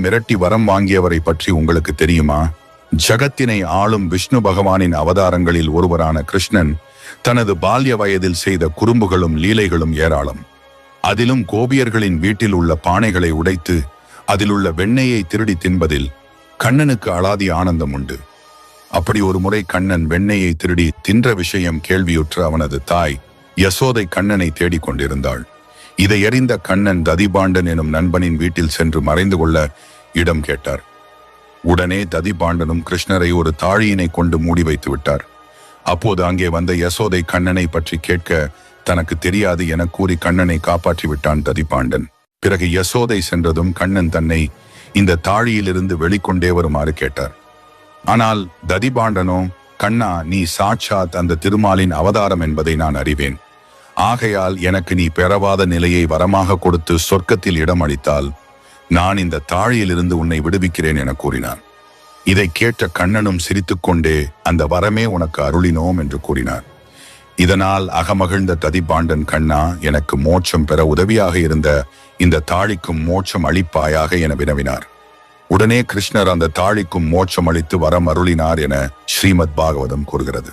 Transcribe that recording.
மிரட்டி வரம் வாங்கியவரை பற்றி உங்களுக்கு தெரியுமா? ஜகத்தினை ஆளும் விஷ்ணு பகவானின் அவதாரங்களில் ஒருவரான கிருஷ்ணன் தனது பால்ய வயதில் செய்த குறும்புகளும் லீலைகளும் ஏராளம். அதிலும் கோபியர்களின் வீட்டில் உள்ள பானைகளை உடைத்து அதிலுள்ள வெண்ணெயை திருடி தின்பதில் கண்ணனுக்கு அலாதி ஆனந்தம் உண்டு. அப்படி ஒரு முறை கண்ணன் வெண்ணெயை திருடி தின்ற விஷயம் கேள்வியுற்ற அவனது தாய் யசோதை கண்ணனை தேடிக் கொண்டிருந்தாள். இதை அறிந்த கண்ணன் ததிபாண்டன் எனும் நண்பனின் வீட்டில் சென்று மறைந்து கொள்ள இடம் கேட்டார். உடனே ததிபாண்டனும் கிருஷ்ணரை ஒரு தாழியினை கொண்டு மூடி வைத்து விட்டார். அப்போது அங்கே வந்த யசோதை கண்ணனை பற்றி கேட்க தனக்கு தெரியாது என கூறி கண்ணனை காப்பாற்றி விட்டான் ததிபாண்டன். பிறகு யசோதை சென்றதும் கண்ணன் தன்னை இந்த தாழியிலிருந்து வெளிக்கொண்டே வருமாறு கேட்டார். ஆனால் ததிபாண்டனோ, கண்ணா, நீ சாட்சாத் அந்த திருமாலின் அவதாரம் என்பதை நான் அறிவேன். ஆகையால் எனக்கு நீ பெறவாத நிலையை வரமாக கொடுத்து சொர்க்கத்தில் இடம் அளித்தால் நான் இந்த தாழியிலிருந்து உன்னை விடுவிக்கிறேன் என கூறினார். இதை கேட்ட கண்ணனும் சிரித்துக்கொண்டே அந்த வரமே உனக்கு அருளினோம் என்று கூறினார். இதனால் அகமகிழ்ந்த ததிபாண்டன், கண்ணா, எனக்கு மோட்சம் பெற உதவியாக இருந்த இந்த தாழிக்கும் மோட்சம் அளிப்பாயாக என வினவினார். உடனே கிருஷ்ணர் அந்த தாழிக்கும் மோட்சம் அளித்து வரம் அருளினார் என ஸ்ரீமத் பாகவதம் கூறுகிறது.